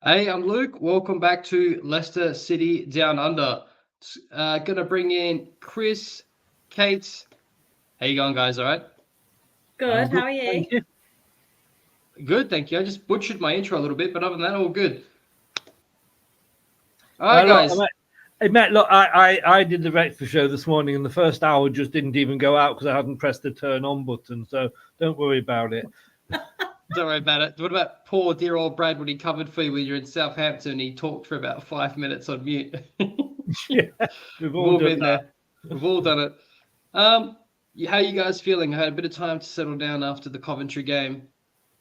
Hey, I'm Luke. Welcome back to Leicester City Down Under. Gonna bring in Chris, Kate. How you going, guys? All right? Good. I'm How good, are thank you? you. Good, thank you. I just butchered my intro a little bit, but other than that, all good. All right, Look, guys. Look, I did the breakfast show this morning, and the first hour just didn't even go out because I hadn't pressed the turn on button. So don't worry about it. Don't worry about it. What about poor dear old Brad when he covered for you when you're in Southampton? He talked for about 5 minutes on mute. Yeah, we've We've all all done been that. there. We've all done it. Um, how you guys feeling? I had a bit of time to settle down after the Coventry game.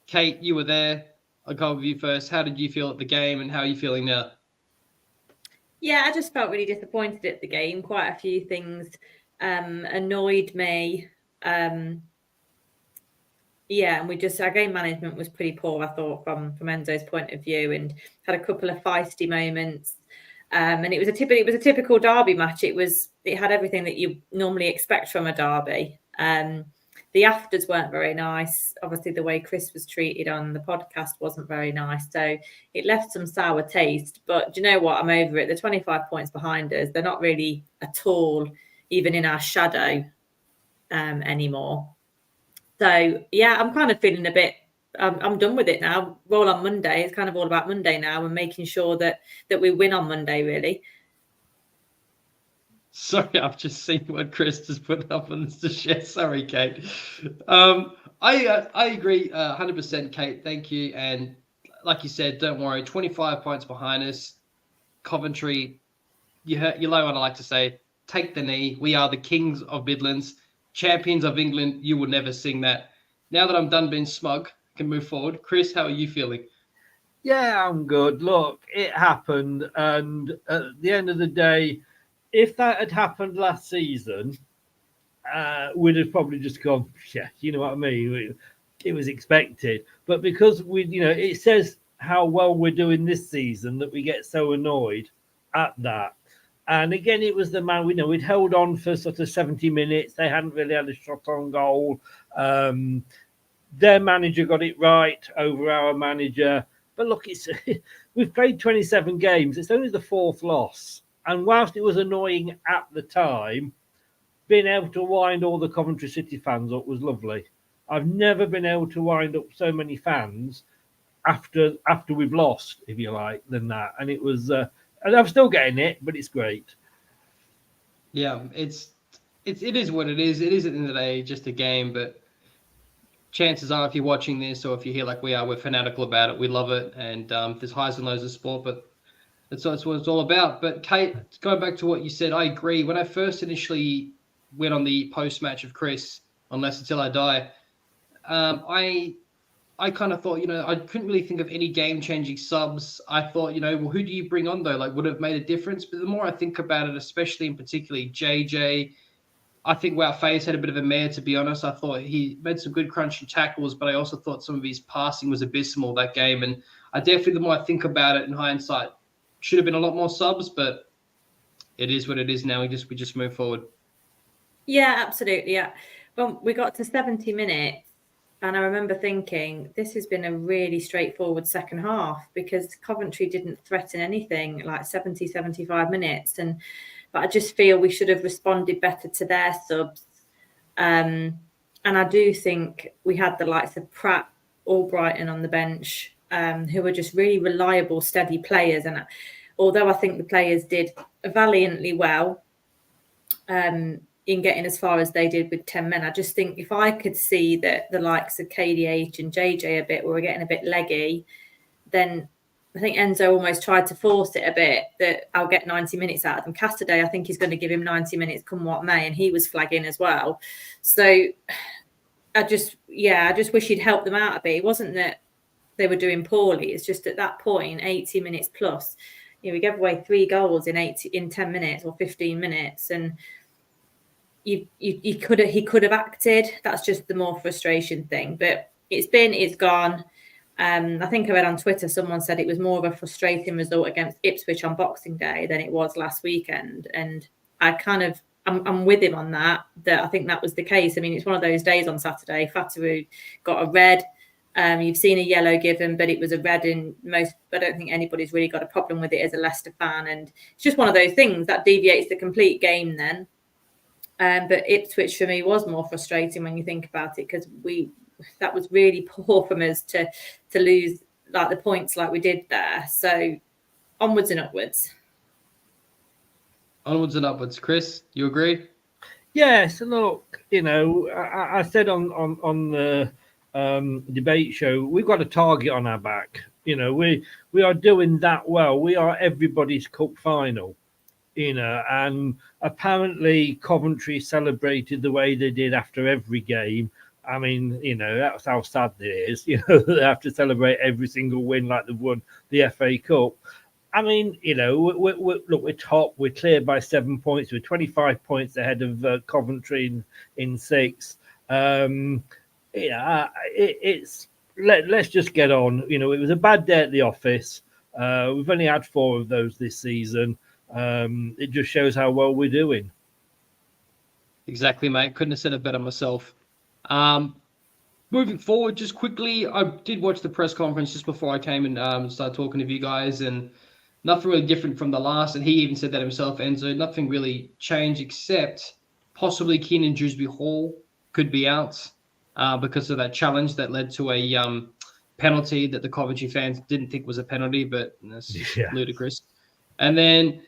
Kate, you were there. I'll go with you first. How did you feel at the game, and how are you feeling now? Yeah, I just felt really disappointed at the game. Quite a few things annoyed me. Um, yeah, and our game management was pretty poor, I thought, from Enzo's point of view, and had a couple of feisty moments. And it was a typical derby match. It had everything that you normally expect from a derby. The afters weren't very nice. Obviously, the way Chris was treated on the podcast wasn't very nice. So it left some sour taste. But do you know what? I'm over it. The 25 points behind us, they're not really at all even in our shadow anymore. So yeah, I'm kind of feeling a bit. I'm done with it now. Roll on Monday. It's kind of all about Monday now, and making sure that we win on Monday. Really. Sorry, I've just seen what Chris just put up on the share. Sorry, Kate. I agree 100%, Kate. Thank you. And like you said, don't worry. 25 points behind us. Coventry, you know what I like to say. Take the knee. We are the kings of Midlands, champions of England. You will never sing that. Now that I'm done being smug, I can move forward. Chris, how are you feeling? Yeah, I'm good. Look, it happened, and at the end of the day, if that had happened last season, we'd have probably just gone, yeah, you know what I mean? It was expected. But because it says how well we're doing this season that we get so annoyed at that. And again, it was the man, we'd held on for sort of 70 minutes. They hadn't really had a shot on goal. Um, their manager got it right over our manager. But look, we've played 27 games. It's only the fourth loss. And whilst it was annoying at the time, being able to wind all the Coventry City fans up was lovely. I've never been able to wind up so many fans after we've lost, if you like, than that. And it was, and I'm still getting it, but it's great. Yeah, it is what it is. It is at the end of the day just a game, but chances are, if you're watching this or if you're here like we are, we're fanatical about it. We love it, and there's highs and lows of sport, but that's what it's all about. But Kate, going back to what you said, I agree. When I first initially went on the post match of Chris on Less Until I Die, I kind of thought, I couldn't really think of any game changing subs. I thought, well, who do you bring on though? Like, would have made a difference. But the more I think about it, especially in particularly JJ, I think Wout Faes had a bit of a mare, to be honest. I thought he made some good crunching tackles, but I also thought some of his passing was abysmal that game. And I definitely, the more I think about it in hindsight, should have been a lot more subs, but it is what it is now. We just move forward. Yeah, absolutely. Yeah. Well, we got to 70 minutes, and I remember thinking this has been a really straightforward second half because Coventry didn't threaten anything like 70, 75 minutes. But I just feel we should have responded better to their subs. And I do think we had the likes of Pratt, Albrighton on the bench, who were just really reliable, steady players. And although I think the players did valiantly well, in getting as far as they did with 10 men. I just think if I could see that the likes of KDH and JJ a bit were getting a bit leggy, then I think Enzo almost tried to force it a bit that I'll get 90 minutes out of them. Casterday, I think he's going to give him 90 minutes come what may, and he was flagging as well. So I just wish he'd helped them out a bit. It wasn't that they were doing poorly. It's just at that point, 80 minutes plus, we gave away 3 goals in 10 minutes or 15 minutes, and he could have acted. That's just the more frustration thing. But it's gone. I think I read on Twitter someone said it was more of a frustrating result against Ipswich on Boxing Day than it was last weekend, and I'm with him on that. That I think that was the case. I mean, it's one of those days on Saturday. Fatawu got a red. You've seen a yellow given, but it was a red in most. I don't think anybody's really got a problem with it as a Leicester fan, and it's just one of those things that deviates the complete game then. But Ipswich for me was more frustrating when you think about it, because that was really poor from us to lose like the points like we did there. So onwards and upwards. Onwards and upwards. Chris, you agree? Yes, look, I said on the debate show, we've got a target on our back. We are doing that well. We are everybody's cup final, and apparently Coventry celebrated the way they did after every game. I mean, that's how sad it is. They have to celebrate every single win like they've won the FA Cup. I mean, we're top. We're cleared by 7 points. We're 25 points ahead of Coventry in sixth. Let's just get on. It was a bad day at the office. We've only had 4 of those this season. It just shows how well we're doing. Exactly, mate. Couldn't have said it better myself. Moving forward, just quickly, I did watch the press conference just before I came and started talking to you guys, and nothing really different from the last. And he even said that himself, Enzo. Nothing really changed except possibly Keenan Dewsbury Hall could be out because of that challenge that led to a penalty that the Coventry fans didn't think was a penalty, but that's ludicrous. And then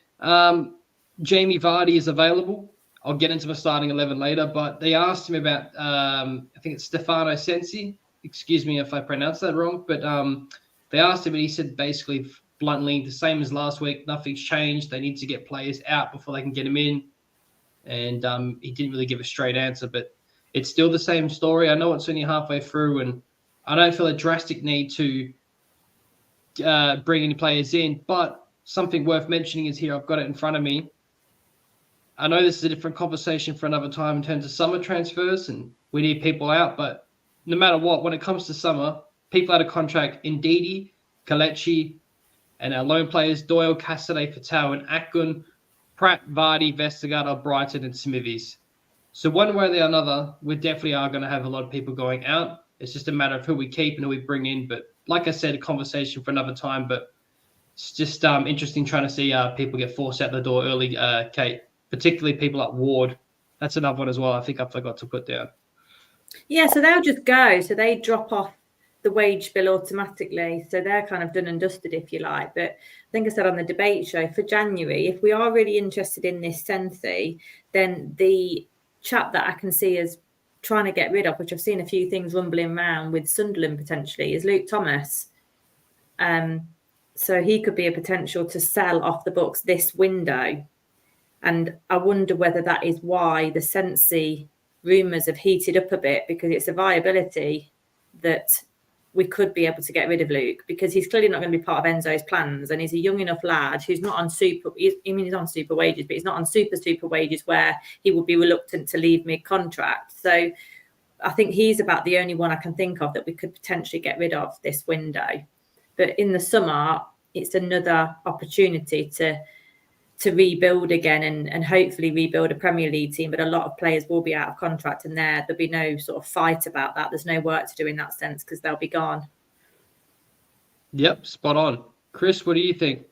Jamie Vardy is available. I'll get into my starting 11 later, but they asked him about, I think it's Stefano Sensi. Excuse me if I pronounced that wrong, but they asked him and he said basically bluntly the same as last week. Nothing's changed. They need to get players out before they can get them in. And he didn't really give a straight answer, but it's still the same story. I know it's only halfway through, and I don't feel a drastic need to bring any players in, but something worth mentioning is here. I've got it in front of me. I know this is a different conversation for another time in terms of summer transfers, and we need people out. But no matter what, when it comes to summer, people out of contract, Ndidi, Kalechi, and our loan players, Doyle, Cassidy, Patel, and Akgun, Pratt, Vardy, Vestergaard, Brighton, and Smithies. So one way or the other, we definitely are going to have a lot of people going out. It's just a matter of who we keep and who we bring in. But like I said, a conversation for another time. But it's just interesting trying to see people get forced out the door early, Kate. Particularly people like Ward. That's another one as well I think I forgot to put down. Yeah, so they'll just go. So they drop off the wage bill automatically. So they're kind of done and dusted, if you like. But I think I said on the debate show, for January, if we are really interested in this Sensi, then the chap that I can see as trying to get rid of, which I've seen a few things rumbling around with Sunderland potentially, is Luke Thomas. So he could be a potential to sell off the books this window. And I wonder whether that is why the Sensi rumours have heated up a bit, because it's a viability that we could be able to get rid of Luke, because he's clearly not going to be part of Enzo's plans, and he's a young enough lad who's not on super. He's on super wages, but he's not on super wages where he would be reluctant to leave mid-contract. So I think he's about the only one I can think of that we could potentially get rid of this window. But in the summer, it's another opportunity to rebuild again and hopefully rebuild a Premier League team. But a lot of players will be out of contract, and there'll be no sort of fight about that. There's no work to do in that sense because they'll be gone. Yep, spot on. Chris, what do you think?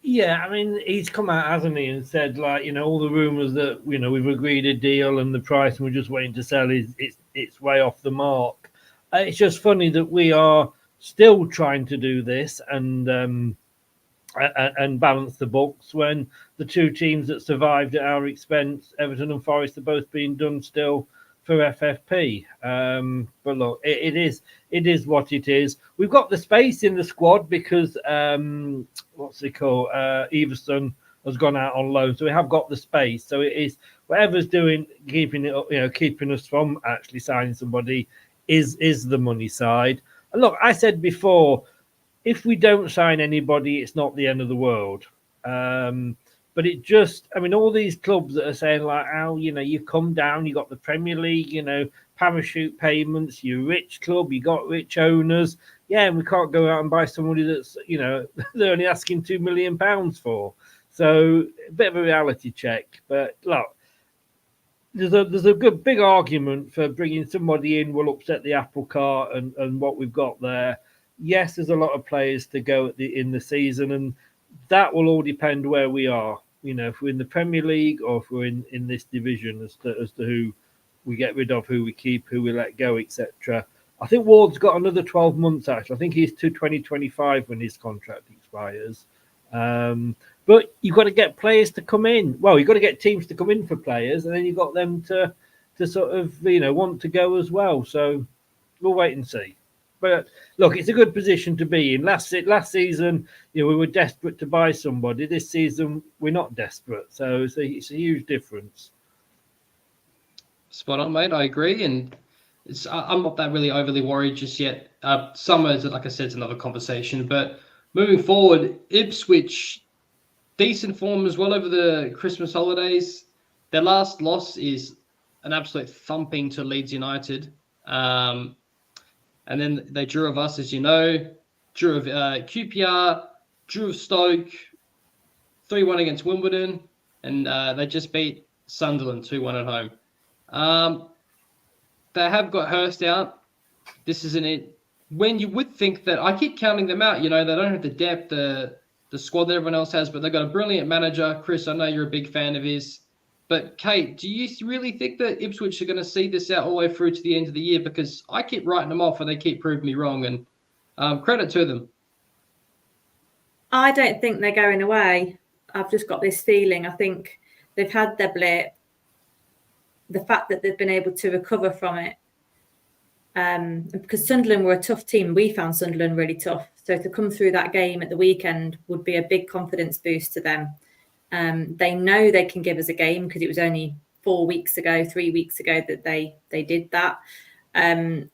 Yeah, I mean, he's come out, hasn't he, and said, like, all the rumours that, we've agreed a deal and the price and we're just waiting to sell it's way off the mark. It's just funny that we are still trying to do this and balance the books when the two teams that survived at our expense, Everton and Forest, are both being done still for FFP. But look, it is what it is. We've got the space in the squad because what's it called? Everson has gone out on loan, so we have got the space. So it is whatever's doing, keeping it, keeping us from actually signing somebody is the money side. And look, I said before, if we don't sign anybody, it's not the end of the world. But it just, I mean, all these clubs that are saying like, oh, you come down, you got the Premier League, parachute payments, you're a rich club, you got rich owners. Yeah, and we can't go out and buy somebody that's, they're only asking £2 million for. So a bit of a reality check. But look, there's a good big argument for bringing somebody in will upset the apple cart and what we've got there. Yes, there's a lot of players to go in the season, and that will all depend where we are. If we're in the Premier League or if we're in this division as to who we get rid of, who we keep, who we let go, etc. I think Ward's got another 12 months, actually. I think he's to 2025 when his contract expires. But you've got to get players to come in. Well, you've got to get teams to come in for players, and then you've got them to sort of, want to go as well. So we'll wait and see. But look, it's a good position to be in. Last season, we were desperate to buy somebody. This season, we're not desperate. So it's a huge difference. Spot on, mate. I agree, and I'm not that really overly worried just yet. Summer's, like I said, it's another conversation. But moving forward, Ipswich, decent form as well over the Christmas holidays. Their last loss is an absolute thumping to Leeds United. And then they drew of us, as you know, drew of QPR, drew of Stoke, 3-1 against Wimbledon, and they just beat Sunderland 2-1 at home. They have got Hurst out. This isn't it. When you would think that, I keep counting them out, they don't have the depth, the squad that everyone else has, but they've got a brilliant manager. Chris, I know you're a big fan of his. But, Kate, do you really think that Ipswich are going to see this out all the way through to the end of the year? Because I keep writing them off and they keep proving me wrong. And credit to them. I don't think they're going away. I've just got this feeling. I think they've had their blip. The fact that they've been able to recover from it. Because Sunderland were a tough team. We found Sunderland really tough. So to come through that game at the weekend would be a big confidence boost to them. They know they can give us a game because it was only 3 weeks ago that they did that.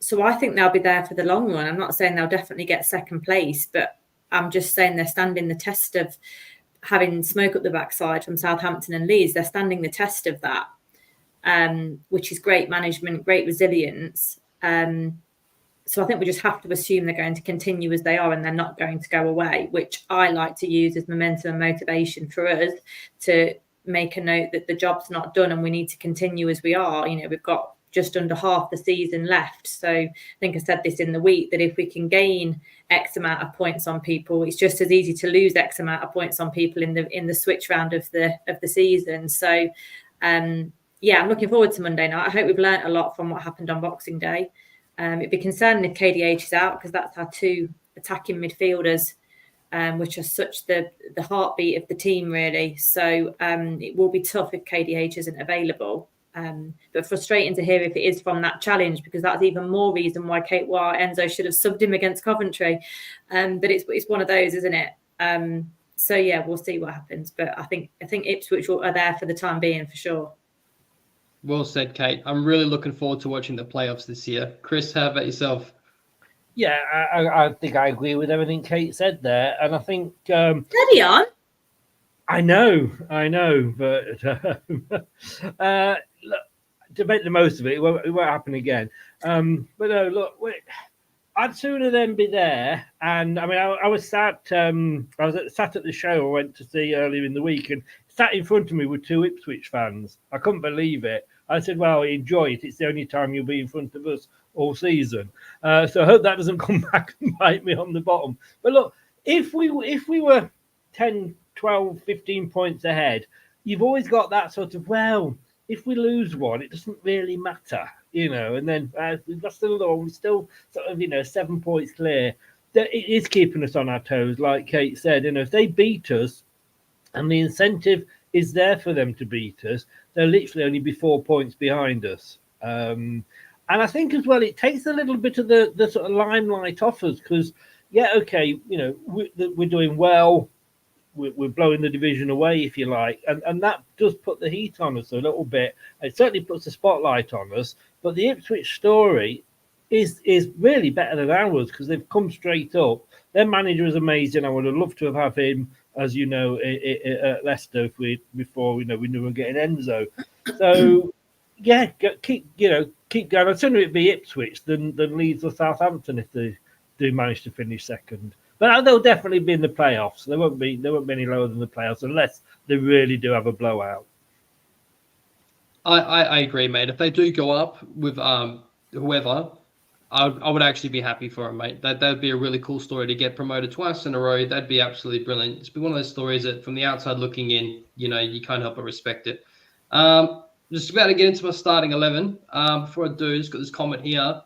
So I think they'll be there for the long run. I'm not saying they'll definitely get second place, but I'm just saying they're standing the test of having smoke up the backside from Southampton and Leeds. They're standing the test of that, which is great management, great resilience. So I think we just have to assume they're going to continue as they are and they're not going to go away, which I like to use as momentum and motivation for us to make a note that the job's not done and we need to continue as we are. We've got just under half the season left. So I think I said this in the week that if we can gain X amount of points on people, it's just as easy to lose X amount of points on people in the switch round of the season. So I'm looking forward to Monday night. I hope we've learnt a lot from what happened on Boxing Day. It'd be concerning if KDH is out because that's our two attacking midfielders, which are such the heartbeat of the team, really. So it will be tough if KDH isn't available. But frustrating to hear if it is from that challenge, because that's even more reason why Enzo should have subbed him against Coventry. But it's one of those, isn't it? We'll see what happens. But I think Ipswich are there for the time being for sure. Well said, Kate. I'm really looking forward to watching the playoffs this year. Chris, how about yourself? Yeah, I think I agree with everything Kate said there. And I think... Steady on. I know, but look, to make the most of it, it won't happen again. But no, look, I'd sooner than be there. And I mean, I was sat at the show I went to see earlier in the week, and sat in front of me were two Ipswich fans. I couldn't believe it. I said, well, enjoy it. It's the only time you'll be in front of us all season. So I hope that doesn't come back and bite me on the bottom. But look, if we were 10, 12, 15 points ahead, you've always got that sort of, well, if we lose one, it doesn't really matter, and then that's another one. We're still sort of, 7 points clear. It is keeping us on our toes, like Kate said. If they beat us, and the incentive is there for them to beat us, they'll literally only be 4 points behind us. And I think as well, it takes a little bit of the sort of limelight off us because, we're doing well. We're blowing the division away, if you like. And that does put the heat on us a little bit. It certainly puts the spotlight on us. But the Ipswich story is really better than ours because they've come straight up. Their manager is amazing. I would have loved to have him, as you know, at Leicester before we knew we were getting Enzo. So, yeah, keep going. I'd sooner it be Ipswich than Leeds or Southampton if they do manage to finish second. But they'll definitely be in the playoffs. They won't be any lower than the playoffs unless they really do have a blowout. I agree, mate. If they do go up with whoever, I would actually be happy for him, mate. That'd be a really cool story to get promoted twice in a row. That'd be absolutely brilliant. It's been one of those stories that, from the outside looking in, you can't help but respect it. Just about to get into my starting 11. Before I do, just got this comment here.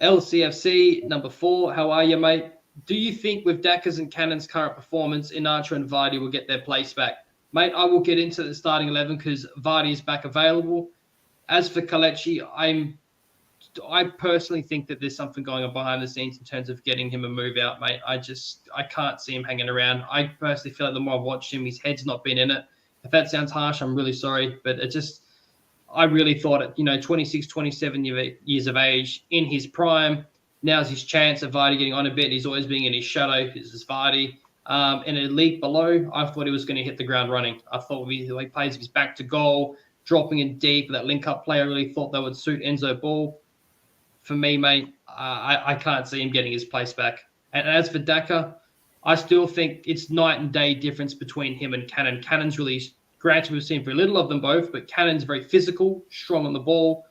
LCFC number 4. How are you, mate? Do you think with Daka's and Cannon's current performance, Inacho and Vardy will get their place back? Mate, I will get into the starting 11 because Vardy is back available. As for Kalechi, I personally think that there's something going on behind the scenes in terms of getting him a move out, mate. I can't see him hanging around. I personally feel like the more I've watched him, his head's not been in it. If that sounds harsh, I'm really sorry, but I really thought at 26, 27 years of age, in his prime, now's his chance of Vardy getting on a bit. He's always being in his shadow. This is Vardy. In an elite below, I thought he was going to hit the ground running. I thought the way he plays his back to goal, dropping in deep, that link-up play, I really thought that would suit Enzo Ball. For me, mate, I can't see him getting his place back. And as for Daka, I still think it's night and day difference between him and Cannon. Cannon's really, granted, we've seen very little of them both, but Cannon's very physical, strong on the ball,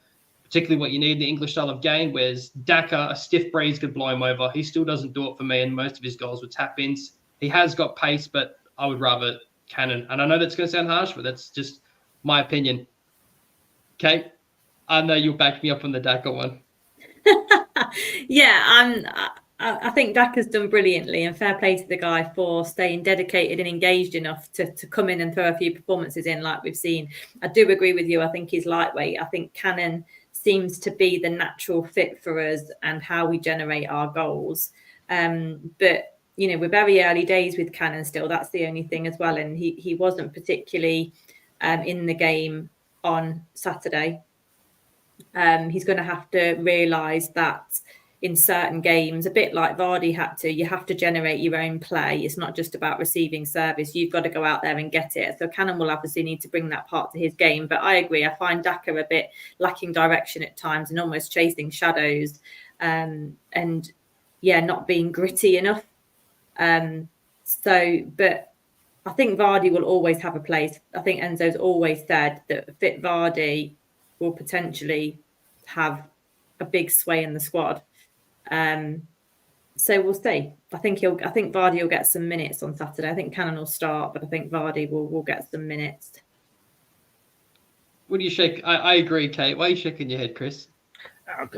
particularly what you need in the English style of game, whereas Daka, a stiff breeze could blow him over. He still doesn't do it for me, and most of his goals were tap-ins. He has got pace, but I would rather Cannon. And I know that's going to sound harsh, but that's just my opinion. Okay? I know you'll back me up on the Daka one. Yeah, I think Daka's done brilliantly, and fair play to the guy for staying dedicated and engaged enough to come in and throw a few performances in like we've seen. I do agree with you. I think he's lightweight. I think Cannon seems to be the natural fit for us and how we generate our goals. But we're very early days with Cannon still. That's the only thing as well. And he wasn't particularly in the game on Saturday. He's going to have to realise that in certain games, a bit like Vardy had to, you have to generate your own play. It's not just about receiving service. You've got to go out there and get it. So Cannon will obviously need to bring that part to his game. But I agree. I find Daka a bit lacking direction at times and almost chasing shadows not being gritty enough. But I think Vardy will always have a place. I think Enzo's always said that fit Vardy will potentially have a big sway in the squad. So we'll see. I think Vardy will get some minutes on Saturday. I think Cannon will start, but I think Vardy will get some minutes. What do you shake? I agree, Kate. Why are you shaking your head, Chris?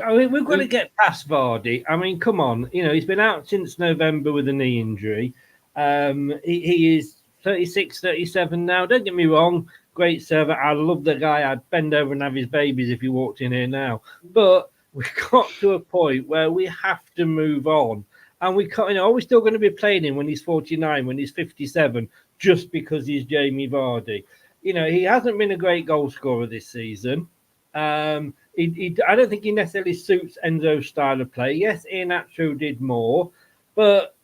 I mean, we've got to get past Vardy. I mean, come on. He's been out since November with a knee injury. He is 36, 37 now. Don't get me wrong. Great server. I love the guy. I'd bend over and have his babies if he walked in here now. But we've got to a point where we have to move on. And we can't, are we still going to be playing him when he's 49, when he's 57, just because he's Jamie Vardy? He hasn't been a great goal scorer this season. I don't think he necessarily suits Enzo's style of play. Yes, Iheanacho did more, but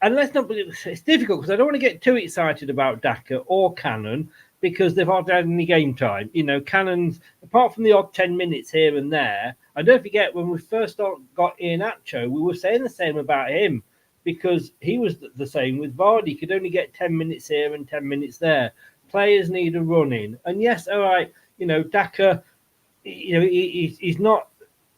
it's difficult because I don't want to get too excited about Daka or Cannon because they've hardly had any game time. Cannon's, apart from the odd 10 minutes here and there, and don't forget when we first got Iheanacho, we were saying the same about him because he was the same with Vardy. He could only get 10 minutes here and 10 minutes there. Players need a run in. And yes, all right, Daka, he's not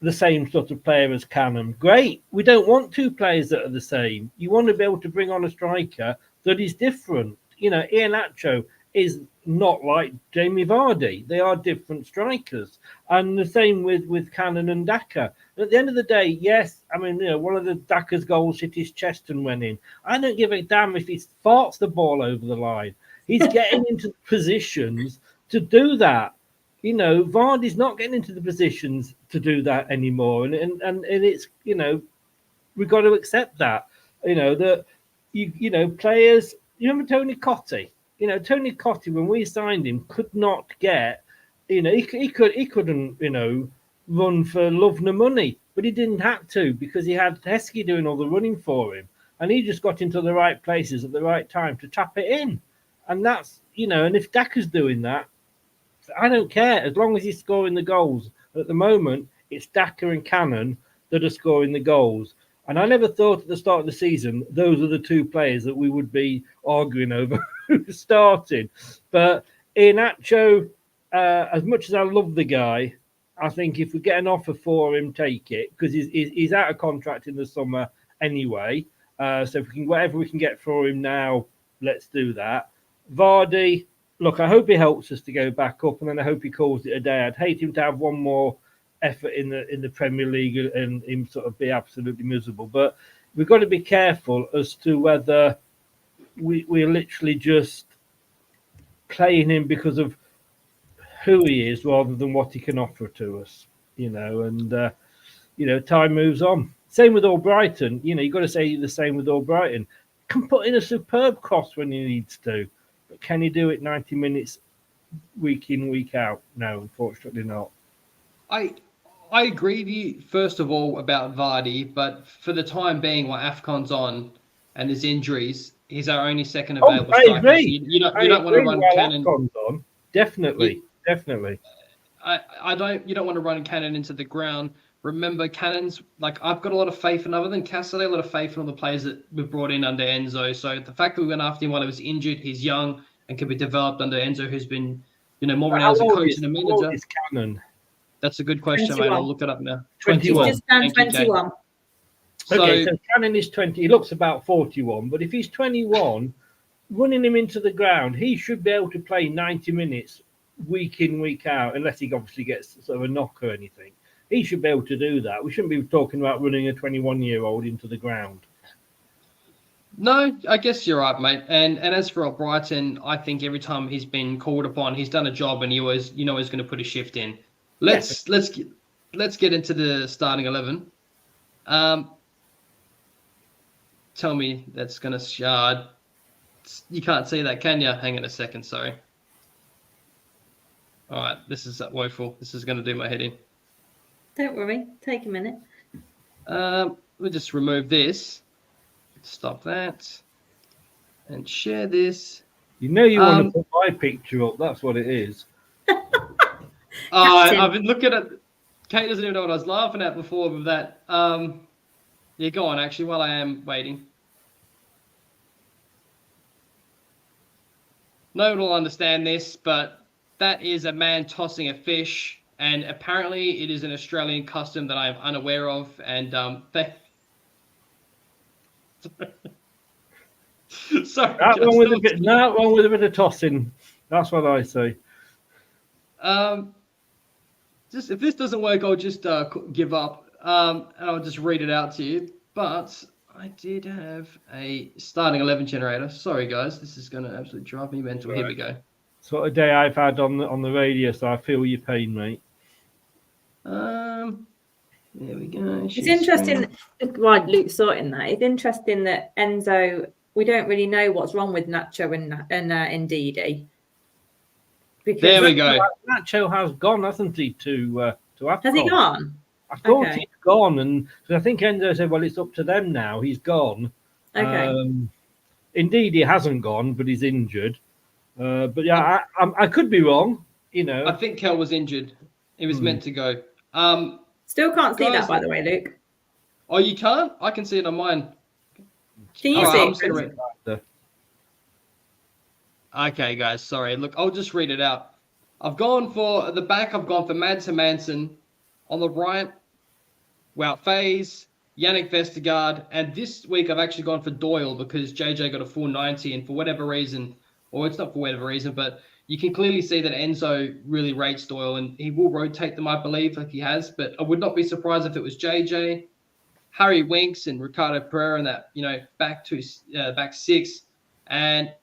the same sort of player as Cannon. Great. We don't want two players that are the same. You want to be able to bring on a striker that is different. Iheanacho is not like Jamie Vardy. They are different strikers. And the same with Cannon and Daka. At the end of the day, yes, I mean, one of the Daka's goals hit his chest and went in. I don't give a damn if he farts the ball over the line. He's getting into positions to do that. Vardy's not getting into the positions to do that anymore. And it's, we've got to accept that. Players, you remember Tony Cottee? Tony Cottee, when we signed him, could not get, he couldn't, run for love nor money, but he didn't have to because he had Heskey doing all the running for him. And he just got into the right places at the right time to tap it in. And that's, and if Daka's doing that, I don't care as long as he's scoring the goals. At the moment, it's Daka and Cannon that are scoring the goals. And I never thought at the start of the season those are the two players that we would be arguing over who started. But Iheanacho as much as I love the guy, I think if we get an offer for him, take it, because he's out of contract in the summer anyway. So if we can, whatever we can get for him now, let's do that. Vardy, look, I hope he helps us to go back up, and then I hope he calls it a day. I'd hate him to have one more effort in the Premier League and him sort of be absolutely miserable. But we've got to be careful as to whether we're literally just playing him because of who he is rather than what he can offer to us, and time moves on. Same with Albrighton. You've got to say the same with Albrighton. Can put in a superb cross when he needs to, but can he do it 90 minutes week in, week out? No, unfortunately not. I agree with you, first of all, about Vardy, but for the time being, while AFCON's on and there's injuries, he's our only second available I striker. agree. So you don't want to run Cannon. On. Definitely. You don't want to run Cannon into the ground. Remember, Cannon's, I've got a lot of faith in, other than Cassidy, a lot of faith in all the players that we've brought in under Enzo. So the fact that we went after him while he was injured, he's young and can be developed under Enzo, who's been, more renowned as a coach and a manager. How old is Cannon? That's a good question, 21. mate. I'll look it up now. 21. He's just turned 21. Okay, so Cannon is 20. He looks about 41, but if he's 21, running him into the ground, he should be able to play 90 minutes week in, week out, unless he obviously gets sort of a knock or anything. He should be able to do that. We shouldn't be talking about running a 21-year-old into the ground. No, I guess you're right, mate. And as for Brighton, I think every time he's been called upon, he's done a job, and he's going to put a shift in. Let's get into the starting 11. Tell me that's going to you can't see that, can you? Hang on a second, sorry. All right, this is woeful. This is going to do my head in. Don't worry, take a minute. We'll just remove this. Stop that. And share this. You want to put my picture up. That's what it is. I've been looking at... Kate doesn't even know what I was laughing at before with that. Yeah, go on, actually, while I am waiting. No one will understand this, but that is a man tossing a fish, and apparently it is an Australian custom that I am unaware of, and sorry. Not wrong with a bit of tossing. That's what I say. Just if this doesn't work, I'll just give up, and I'll just read it out to you. But I did have a starting 11 generator. Sorry, guys, this is going to absolutely drive me mental. Right. Here we go. Sort of day I've had on the radio, so I feel your pain, mate. There we go. It's interesting why Luke's sorting that. It's interesting that Enzo, we don't really know what's wrong with Nacho and Ndidi. There we go. Nacho has gone, hasn't he, to AFCON? Has he gone? I thought he'd gone, and I think Enzo said, well, it's up to them now. He's gone. Okay. Indeed, he hasn't gone, but he's injured. But yeah, I could be wrong. I think Kel was injured. He was meant to go. Still can't see that, by the way, Luke. Oh, you can't? I can see it on mine. Can you see it? Okay, guys, sorry. Look, I'll just read it out. I've gone for the back. I've gone for Mads Hermansen. On the right, Wout Faes, Yannick Vestergaard. And this week, I've actually gone for Doyle because JJ got a full 90. And for whatever reason, or it's not for whatever reason, but you can clearly see that Enzo really rates Doyle. And he will rotate them, I believe, like he has. But I would not be surprised if it was JJ, Harry Winks, and Ricardo Pereira in that, back six. And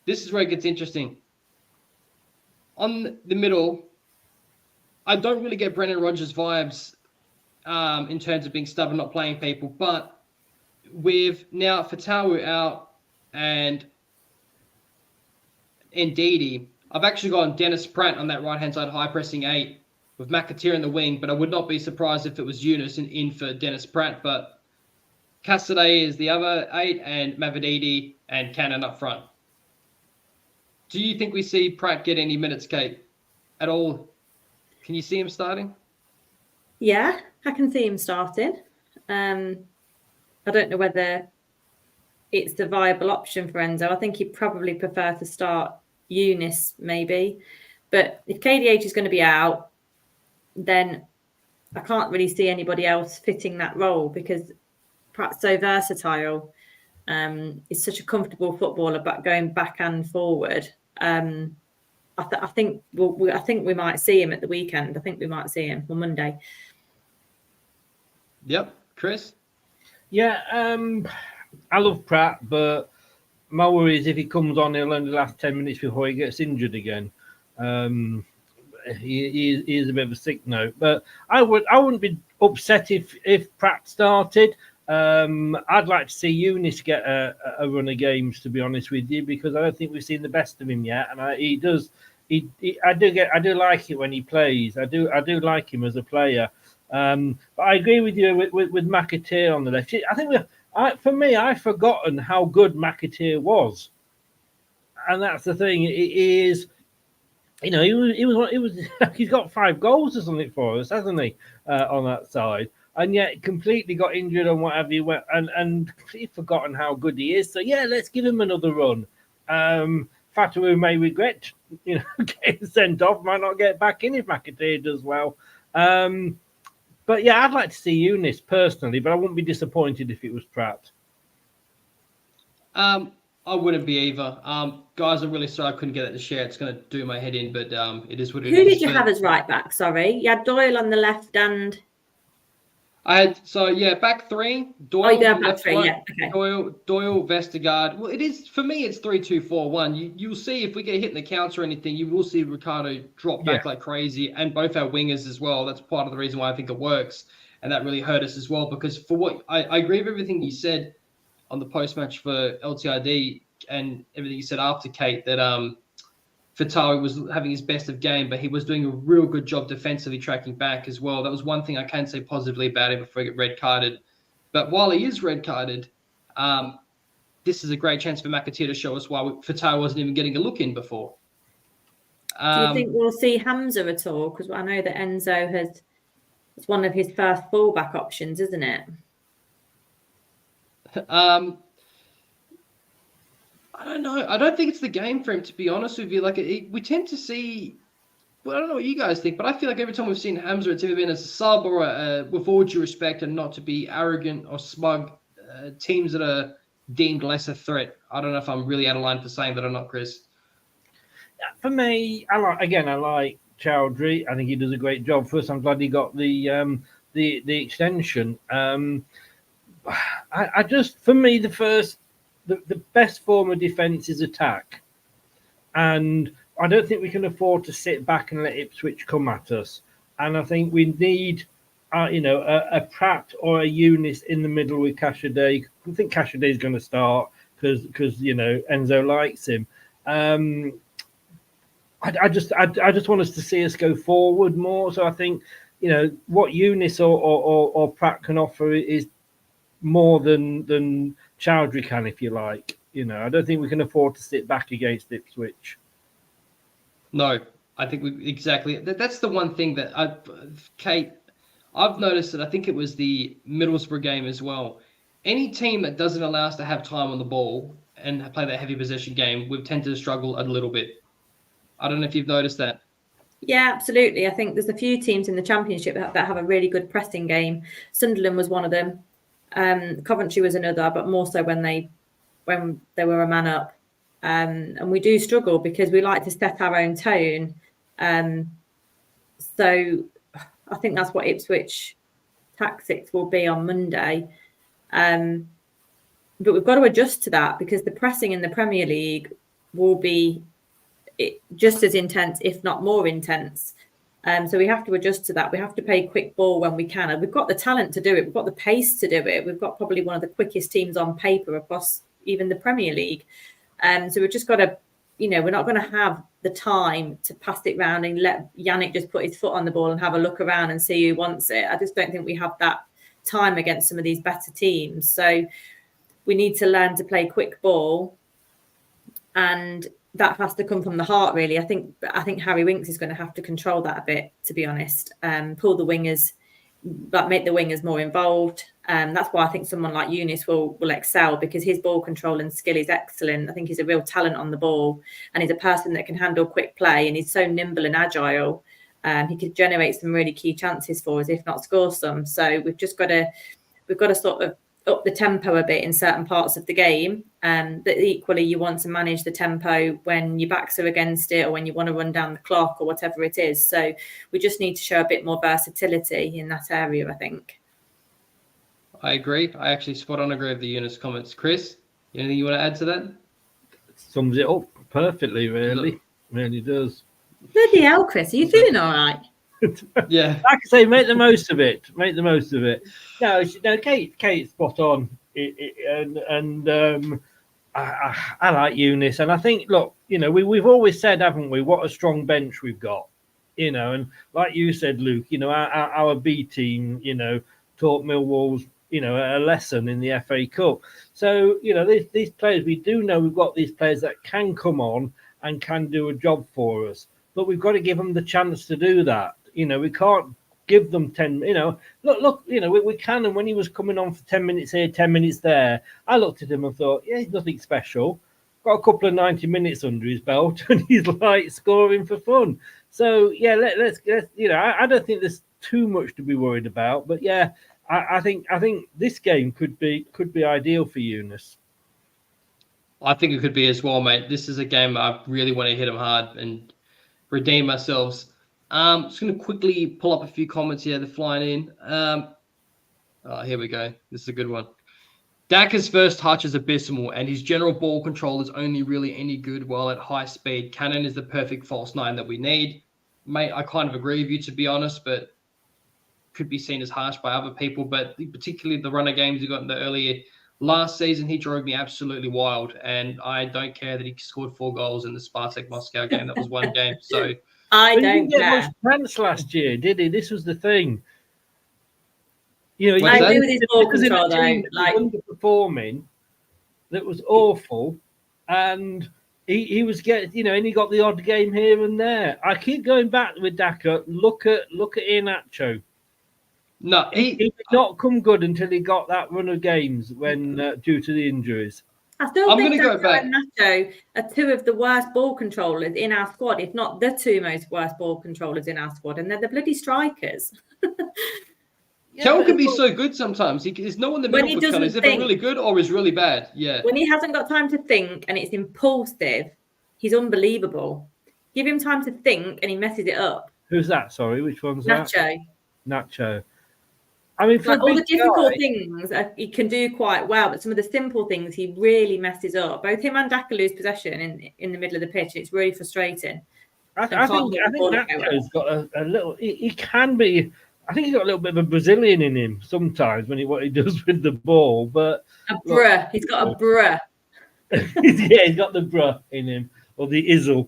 this is where it gets interesting. On the middle, I don't really get Brendan Rodgers vibes in terms of being stubborn, not playing people. But with now Fatawu out and Ndidi, I've actually gone Dennis Pratt on that right-hand side, high-pressing 8 with McAteer in the wing. But I would not be surprised if it was Eunice in for Dennis Pratt. But Cassidy is the other 8 and Mavididi and Cannon up front. Do you think we see Pratt get any minutes, Kate, at all? Can you see him starting? Yeah, I can see him starting. I don't know whether it's the viable option for Enzo. I think he'd probably prefer to start Eunice, maybe. But if KDH is going to be out, then I can't really see anybody else fitting that role because Pratt's so versatile. He's such a comfortable footballer, but going back and forward. I think we might see him at the weekend. I think we might see him on Monday. Yep, Chris. Yeah, I love Pratt, but my worry is if he comes on, he'll only last 10 minutes before he gets injured again. He is a bit of a sick note, but I wouldn't be upset if Pratt started. I'd like to see Eunice get a run of games, to be honest with you, because I don't think we've seen the best of him yet, and I do like it when he plays. I do like him as a player. But I agree with you with McAteer on the left. I think for me, I've forgotten how good McAteer was, and that's the thing. It is, you know, he's got 5 goals or something for us, hasn't he, on that side? And yet completely got injured and whatever he went, and completely forgotten how good he is. So yeah, let's give him another run. Fatawu may regret, getting sent off, might not get back in if McAteer does well. But yeah, I'd like to see Eunice personally, but I wouldn't be disappointed if it was Pratt. I wouldn't be either. Guys, I'm really sorry I couldn't get it to share. It's going to do my head in, but it is what it is. Who did you have as right back? Sorry, you had Doyle on the left and I had back 3. Doyle, back 3. Yeah, okay. Doyle, Vestergaard. Well, it is for me. It's 3-2-4-1. You'll see if we get hit in the counter or anything, you will see Ricardo drop back like crazy, and both our wingers as well. That's part of the reason why I think it works, and that really hurt us as well. Because for what I agree with everything you said on the post match for LTID and everything you said after, Kate, that Fatawu was having his best of game, but he was doing a real good job defensively tracking back as well. That was one thing I can say positively about him before he get red carded. But while he is red carded, this is a great chance for McAteer to show us why Fatawu wasn't even getting a look in before. Do you think we'll see Hamza at all? Because I know that Enzo it's one of his first fullback options, isn't it? I don't know. I don't think it's the game for him, to be honest with you. Like, we tend to see. Well, I don't know what you guys think, but I feel like every time we've seen Hamza, it's either been as a sub or with all due respect and not to be arrogant or smug, teams that are deemed less a threat. I don't know if I'm really out of line for saying that or not, Chris. For me, I like Chowdhury. I think he does a great job. First, I'm glad he got the extension. I just, for me, the best form of defence is attack. And I don't think we can afford to sit back and let Ipswich come at us. And I think we need, a Pratt or a Eunice in the middle with Cashaday. I think Cashaday is going to start because Enzo likes him. I just want us to see us go forward more. So I think, what Eunice or Pratt can offer is more than Chowdhury can, if you like. I don't think we can afford to sit back against Ipswich. No, I think exactly. That's the one thing that Kate, I've noticed that I think it was the Middlesbrough game as well. Any team that doesn't allow us to have time on the ball and play that heavy possession game, we've tended to struggle a little bit. I don't know if you've noticed that. Yeah, absolutely. I think there's a few teams in the Championship that have a really good pressing game. Sunderland was one of them. Coventry was another, but more so when they were a man up. And we do struggle because we like to set our own tone. So I think that's what Ipswich tactics will be on Monday. But we've got to adjust to that because the pressing in the Premier League will be just as intense, if not more intense. So we have to adjust to that. We have to play quick ball when we can. And we've got the talent to do it. We've got the pace to do it. We've got probably one of the quickest teams on paper across even the Premier League. So we've just got to, we're not going to have the time to pass it round and let Yannick just put his foot on the ball and have a look around and see who wants it. I just don't think we have that time against some of these better teams. So we need to learn to play quick ball, and that has to come from the heart, really. I think Harry Winks is going to have to control that a bit, to be honest. Pull the wingers, but make the wingers more involved. That's why I think someone like Eunice will excel, because his ball control and skill is excellent. I think he's a real talent on the ball, and he's a person that can handle quick play, and he's so nimble and agile. He could generate some really key chances for us, if not score some. So we've got to sort of up the tempo a bit in certain parts of the game. But equally, you want to manage the tempo when your backs are against it, or when you want to run down the clock, or whatever it is. So we just need to show a bit more versatility in that area, I think. I agree. I actually spot on agree with the Eunice comments. Chris, anything you want to add to that? Sums it up perfectly, really. Really does. Bloody hell, Chris, are you feeling all right? Yeah. Like I say, make the most of it. Make the most of it. No, Kate's spot on. I like Eunice, and I think, look, we've always said, haven't we, what a strong bench we've got, and like you said, Luke, our B team, taught Millwall's, a lesson in the FA Cup. So, these players, we do know we've got these players that can come on and can do a job for us, but we've got to give them the chance to do that. We can't give them 10, look, we can. And when he was coming on for 10 minutes here, 10 minutes there, I looked at him and thought, yeah, he's nothing special. Got a couple of 90 minutes under his belt and he's like scoring for fun. So, yeah, let's I don't think there's too much to be worried about. But, yeah, I think this game could be ideal for Eunice. I think it could be as well, mate. This is a game I really want to hit him hard and redeem ourselves. Just going to quickly pull up a few comments here. They're flying in. Here we go. This is a good one. Daka's first touch is abysmal, and his general ball control is only really any good while at high speed. Cannon is the perfect false nine that we need. Mate, I kind of agree with you, to be honest, but could be seen as harsh by other people. But particularly the runner games he got in the earlier last season, he drove me absolutely wild. And I don't care that he scored 4 goals in the Spartak Moscow game. That was one game. So I But don't he didn't care. get much chance last year, did he? This was the thing. I agree with his ball control, though. Like underperforming, that was awful, and he was getting, and he got the odd game here and there. I keep going back with Daka. Look at Iheanacho. No, he did not come good until he got that run of games when due to the injuries. I still think Daka and Nacho are 2 of the worst ball controllers in our squad, if not the 2 most worst ball controllers in our squad, and they're the bloody strikers. Kel can be so good sometimes. There's no one in the middle for Kel. He's either really good or he's really bad. Yeah. When he hasn't got time to think and it's impulsive, he's unbelievable. Give him time to think and he messes it up. Who's that? Sorry, which one's Nacho. Nacho. I mean, for all the difficult things he can do quite well, but some of the simple things he really messes up. Both him and Daka lose possession in the middle of the pitch. It's really frustrating. I think Nacho's got a little. He can be. I think he's got a little bit of a Brazilian in him sometimes what he does with the ball. But he's got a bruh. Yeah, he's got the bruh in him, or the izzle.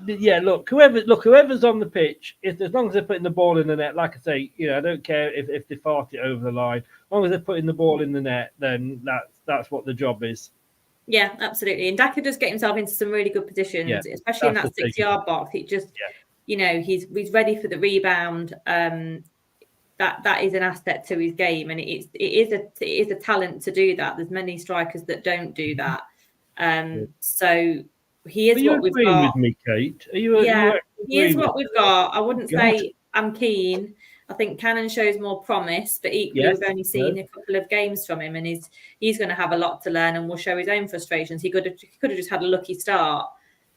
Yeah, look, whoever's on the pitch, as long as they're putting the ball in the net, like I say, I don't care if they fart it over the line. As long as they're putting the ball in the net, then that's what the job is. Yeah, absolutely. And Daka does get himself into some really good positions, especially in that 6-yard box. It just, he's ready for the rebound. That is an asset to his game, and it is a talent to do that. There's many strikers that don't do that. So he is what we've got. With me, Kate? He is what we've got. I wouldn't say I'm keen. I think Cannon shows more promise, but equally we've only seen a couple of games from him, and he's going to have a lot to learn and will show his own frustrations. He could have just had a lucky start.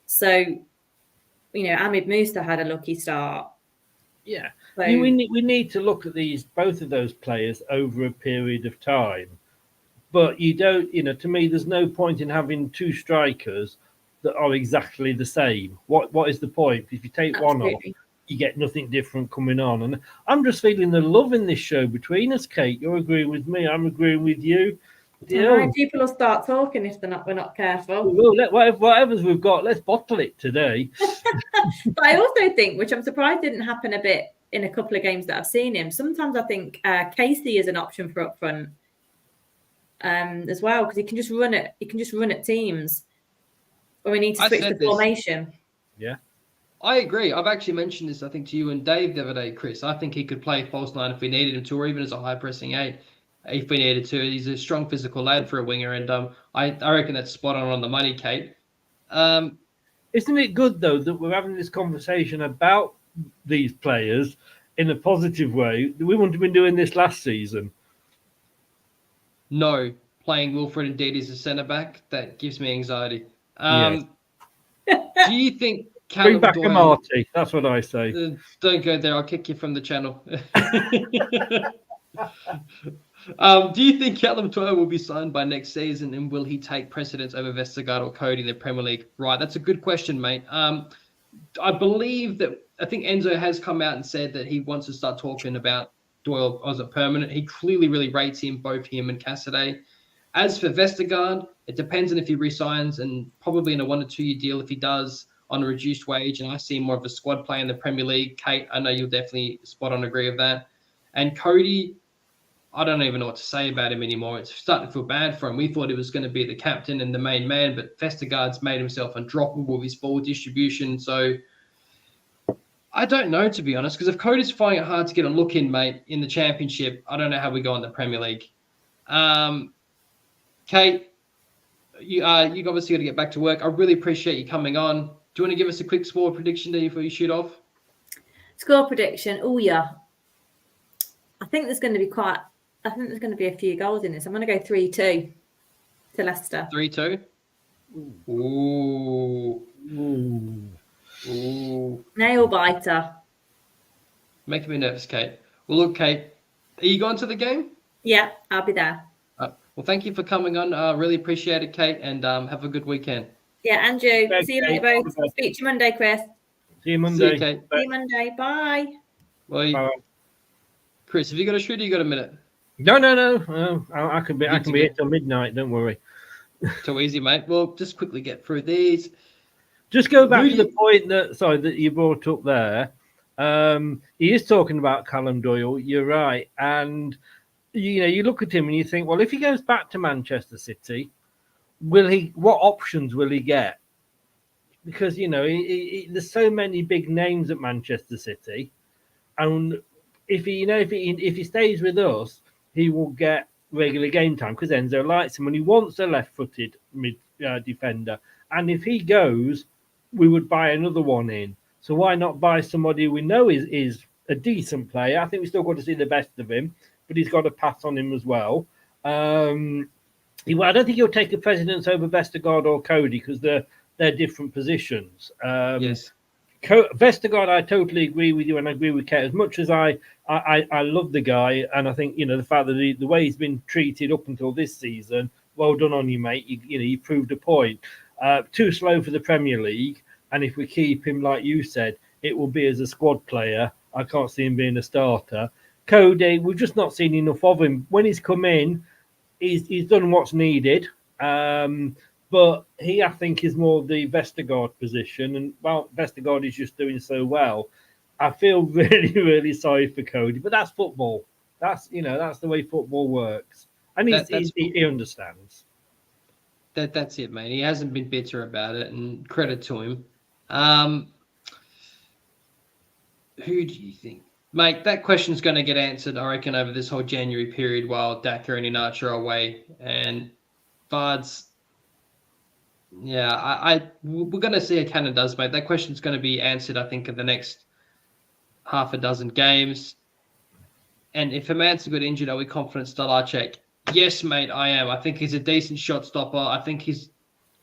So, Ahmed Musa had a lucky start. Yeah, so, we need to look at both of those players over a period of time. But you don't, to me, there's no point in having 2 strikers that are exactly the same. What is the point? If you take one off, you get nothing different coming on. And I'm just feeling the love in this show between us, Kate. You're agreeing with me. I'm agreeing with you. People will start talking if we're not careful. Well, whatever's we've got, let's bottle it today. But I also think, which I'm surprised didn't happen a bit in a couple of games that I've seen him, sometimes I think Casey is an option for up front as well, because he can just run at teams. Or we need to switch the formation. Yeah. I agree. I've actually mentioned this, I think, to you and Dave the other day, Chris. I think he could play false nine if we needed him to, or even as a high pressing eight if we needed to. He's a strong physical lad for a winger, and I reckon that's spot on the money, Kate. Isn't it good though that we're having this conversation about these players in a positive way? We wouldn't have been doing this last season. No, playing Wilfred and Didi as a centre back, that gives me anxiety. Yes. Do you think Bring Callum back Doyle? a Marty. That's what I say. Don't go there. I'll kick you from the channel. Do you think Callum Doyle will be signed by next season, and will he take precedence over Vestergaard or Cody in the Premier League? Right, that's a good question, mate. I believe that I think Enzo has come out and said that he wants to start talking about Doyle as a permanent. He clearly really rates him, both him and Cassidy. As for Vestergaard, it depends on if he resigns, and probably in a 1 or 2 year deal if he does on a reduced wage. And I see more of a squad play in the Premier League. Kate, I know you'll definitely spot on agree with that. And Cody, I don't even know what to say about him anymore. It's starting to feel bad for him. We thought he was going to be the captain and the main man, but Vestergaard's made himself undroppable with his ball distribution. So I don't know, to be honest, because if Cody's finding it hard to get a look in, mate, in the Championship, I don't know how we go in the Premier League. Kate, you obviously got to get back to work. I really appreciate you coming on. Do you want to give us a quick score prediction there before you shoot off? Score prediction. Oh, yeah. I think there's going to be a few goals in this. I'm going to go 3-2 to Leicester. 3-2? Ooh. Nail biter. Making me nervous, Kate. Well, look, Kate, are you going to the game? Yeah, I'll be there. Well, thank you for coming on. Really appreciate it, Kate, and have a good weekend. Yeah, Andrew. Thanks, See you Kate. later, both. Speak to you Monday, Chris. See you Monday. See you, Kate. See you Monday. Bye. Bye. Bye. Chris, have you got a shoot or you got a minute? No. I can be here till midnight. Don't worry. Too easy, mate. Well, just quickly get through these. Just go back to the point that you brought up there. He is talking about Callum Doyle. You're right, and you look at him and you think, well, if he goes back to Manchester City, what options will he get? Because there's so many big names at Manchester City, and if he stays with us, he will get regular game time because Enzo likes him and he wants a left-footed mid defender. And if he goes, we would buy another one in. So why not buy somebody we know is a decent player? I think we still got to see the best of him, but he's got a pass on him as well. I don't think he'll take a precedence over Vestergaard or Cody because they're different positions. Yes. Vestergaard, I totally agree with you, and I agree with Kate. As much as I love the guy, and I think the fact that the way he's been treated up until this season, well done on you, mate. You proved a point. Too slow for the Premier League, and if we keep him, like you said, it will be as a squad player. I can't see him being a starter. Cody, we've just not seen enough of him. When he's come in, he's done what's needed. But he, I think, is more the Vestergaard position. And, well, Vestergaard is just doing so well. I feel really, really sorry for Cody. But that's football. That's the way football works. And he understands. That's it, mate. He hasn't been bitter about it, and credit to him. Who do you think? Mate, that question's going to get answered, I reckon, over this whole January period while Daka and Inacho are away. And Vards... Yeah, we're going to see how Canada does, mate. That question's going to be answered, I think, in the next half a dozen games. And if Herman's got injured, are we confident Starlacek? Yes, mate, I am. I think he's a decent shot stopper. I think he's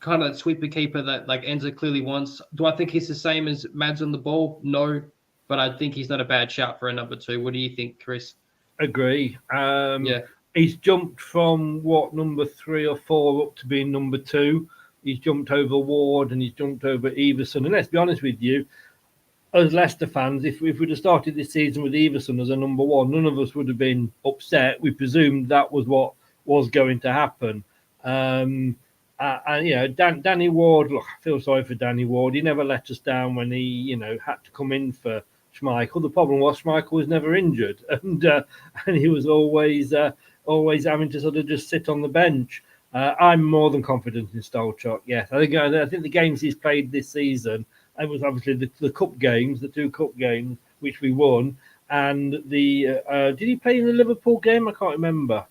kind of that sweeper keeper that like Enzo clearly wants. Do I think he's the same as Mads on the ball? No, but I think he's not a bad shout for a number 2. What do you think, Chris? Agree. Yeah. He's jumped from number 3 or 4 up to being number 2. He's jumped over Ward and he's jumped over Everson. And let's be honest with you, as Leicester fans, if we'd have started this season with Everson as a number 1, none of us would have been upset. We presumed that was what was going to happen. And Danny Ward, look, I feel sorry for Danny Ward. He never let us down when he, had to come in for Schmeichel. The problem was Schmeichel was never injured, and he was always having to sort of just sit on the bench. I'm more than confident in Stolchok. Yes, I think the games he's played this season It was obviously the cup games, the 2 cup games, which we won. And did he play in the Liverpool game? I can't remember.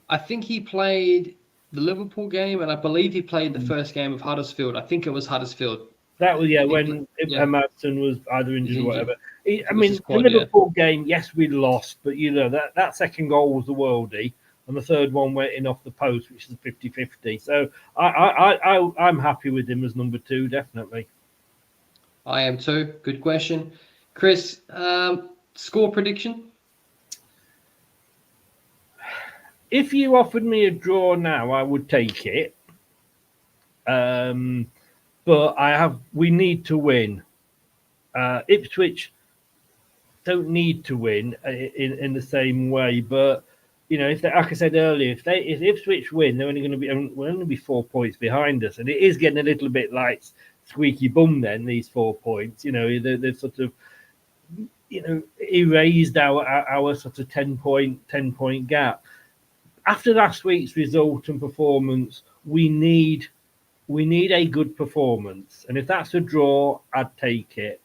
I think he played the Liverpool game, and I believe he played the first game of Huddersfield. I think it was Huddersfield. That was, yeah, He when Madsen was either he's injured or injured. whatever. It I was his mean, the quad, yeah. Liverpool game, yes, we lost, but that second goal was the worldie, and the third one went in off the post, which is a 50-50. So I'm happy with him as number 2, definitely. I am too. Good question, Chris. Score prediction? If you offered me a draw now, I would take it. But we need to win. Ipswich don't need to win in the same way, but if they, like I said earlier, if Ipswich win, they're we'll only be 4 points behind us, and it is getting a little bit like squeaky bum. Then these 4 points, they've sort of erased our sort of 10-point gap. After last week's result and performance, we need a good performance, and if that's a draw, I'd take it.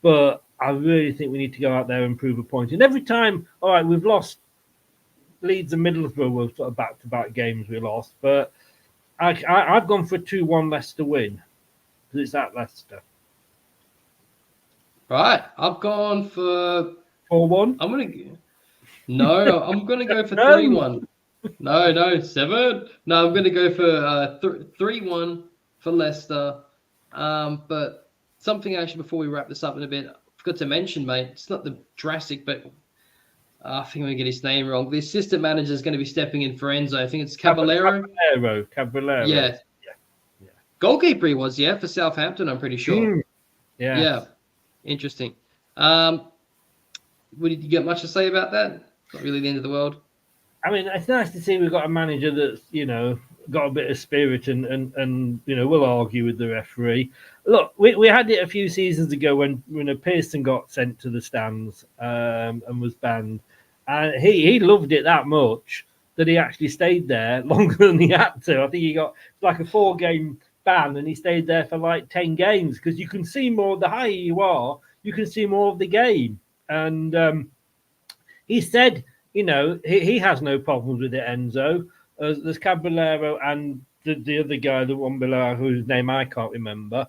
But I really think we need to go out there and prove a point. And every time, all right, we've lost Leeds and Middlesbrough were sort of back-to-back games we lost, but I've gone for a 2-1 Leicester win because it's at Leicester. Right, I've gone for 4-1. I'm gonna go for 3-1. No, 7. No, I'm gonna go for 3-1 for Leicester. But something actually before we wrap this up in a bit, I forgot to mention, mate. It's not the drastic, but I think I'm gonna get his name wrong. The assistant manager is going to be stepping in for Enzo. I think it's Caballero. Caballero. Yeah. Goalkeeper he was, for Southampton. I'm pretty sure. Yeah. Interesting. Did you get much to say about that? Not really the end of the world. I mean, it's nice to see we've got a manager that's, got a bit of spirit and will argue with the referee. Look, we had it a few seasons ago when Pearson got sent to the stands and was banned. And he loved it that much that he actually stayed there longer than he had to. I think he got like a 4-game ban and he stayed there for like 10 games because you can see more, the higher you are, you can see more of the game. And he said, he has no problems with it, Enzo. There's Caballero and the other guy, the one below, whose name I can't remember.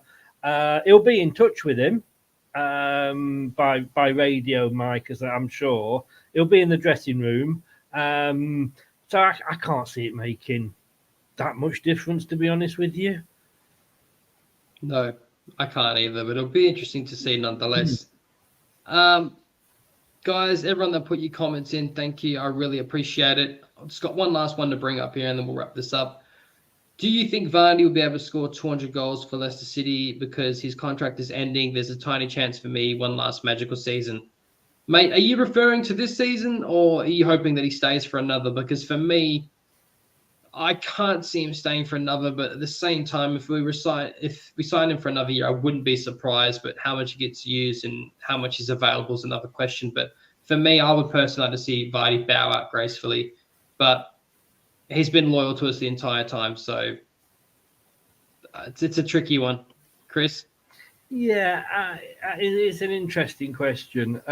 He'll be in touch with him by radio, Mike, as I'm sure. He'll be in the dressing room. So I can't see it making that much difference, to be honest with you. No, I can't either, but it'll be interesting to see nonetheless. Guys, everyone that put your comments in, thank you. I really appreciate it. I've just got one last one to bring up here, and then we'll wrap this up. Do you think Vardy will be able to score 200 goals for Leicester City because his contract is ending? There's a tiny chance for me, one last magical season. Mate, are you referring to this season, or are you hoping that he stays for another? Because for me, I can't see him staying for another, but at the same time, if we sign him for another year, I wouldn't be surprised. But how much he gets used and how much is available is another question. But for me, I would personally like to see Vardy bow out gracefully. But he's been loyal to us the entire time, so it's a tricky one. Chris? Yeah, it's an interesting question.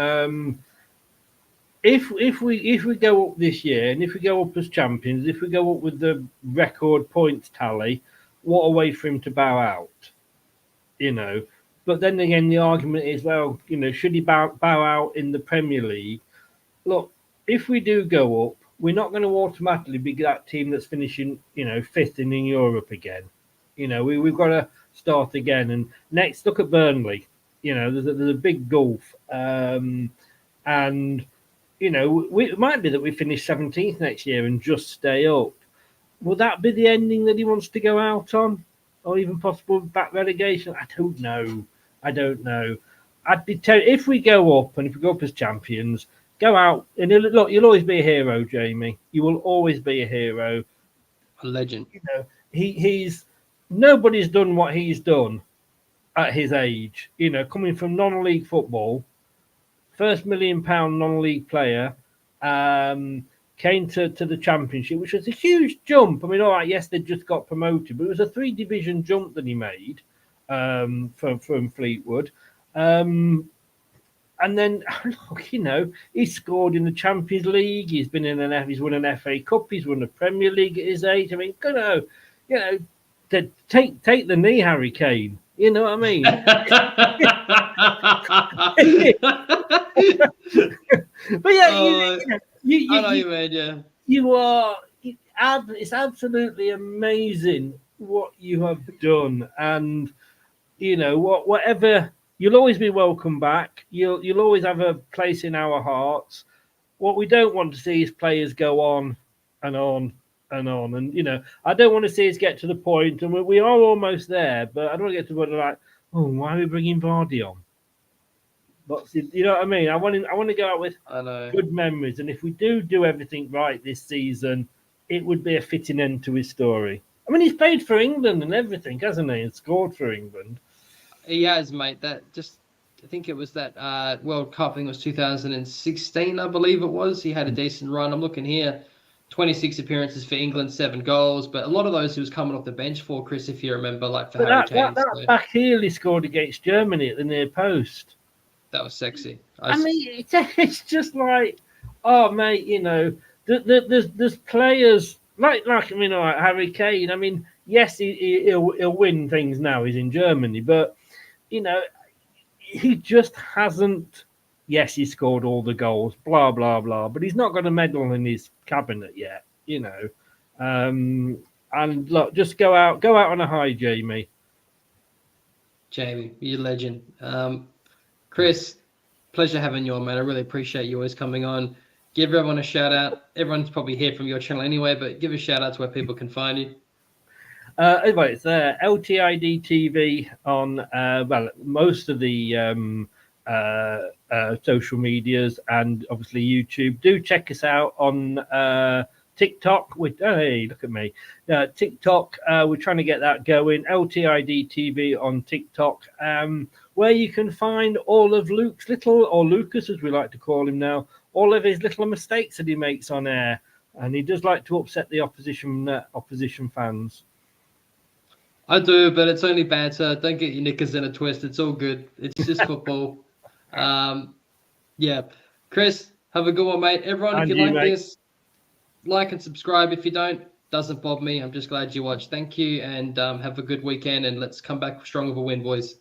If we go up this year, and if we go up as champions, if we go up with the record points tally, what a way for him to bow out, But then again, the argument is, well, should he bow out in the Premier League? Look, if we do go up, we're not going to automatically be that team that's finishing, 5th in Europe again. We've got to start again. And next, look at Burnley. There's a big gulf, and. It might be that we finish 17th next year and just stay up. Will that be the ending that he wants to go out on? Or even possible back relegation? I don't know. I'd be if we go up, and if we go up as champions, go out. And look, you'll always be a hero, Jamie. You will always be a hero. A legend. He's nobody's done what he's done at his age. Coming from non-league football, first £1 million non-league player, came to the Championship, which was a huge jump. I mean, all right, yes, they just got promoted, but it was a 3-division jump that he made from Fleetwood. And then, look, he scored in the Champions League. He's been he's won an FA Cup. He's won the Premier League at his age. I mean, to take the knee, Harry Kane. You know what I mean? But yeah, I know you mean, yeah. You are. It's absolutely amazing what you have done, and whatever. You'll always be welcome back. You'll always have a place in our hearts. What we don't want to see is players go on and on and on. And, I don't want to see us get to the point, and we are almost there, but I don't want to get to the point of like, oh, why are we bringing Vardy on? But you know what I mean? I want to go out with good memories. And if we do everything right this season, it would be a fitting end to his story. I mean, he's played for England and everything, hasn't he? And scored for England. He has, mate. I think it was that World Cup. I think it was 2016, I believe it was. He had a decent run. I'm looking here, 26 appearances for England, 7 goals. But a lot of those he was coming off the bench for, Chris, if you remember, like for Harry Kane. That back heel he scored against Germany at the near post. That was sexy. I mean, it's just like, oh, mate, there's players like Harry Kane. I mean, yes, he'll win things now. He's in Germany, but he just hasn't. Yes, he scored all the goals, blah blah blah, but he's not got a medal in his cabinet yet. And look, just go out on a high, Jamie. Jamie, you're a legend. Chris, pleasure having you on, man. I really appreciate you always coming on. Give everyone a shout out. Everyone's probably here from your channel anyway, but give a shout out to where people can find you. Anyway, it's LTID TV on most of the social medias and obviously YouTube. Do check us out on TikTok. Hey, look at me. TikTok, we're trying to get that going. LTID TV on TikTok, where you can find all of Luke's or Lucas as we like to call him now, all of his little mistakes that he makes on air. And he does like to upset the opposition fans. I do, but it's only banter. Don't get your knickers in a twist. It's all good. It's just football. Yeah. Chris, have a good one, mate. Everyone, if you like this, like and subscribe. If you don't, doesn't bother me. I'm just glad you watched. Thank you, and have a good weekend, and let's come back strong with a win, boys.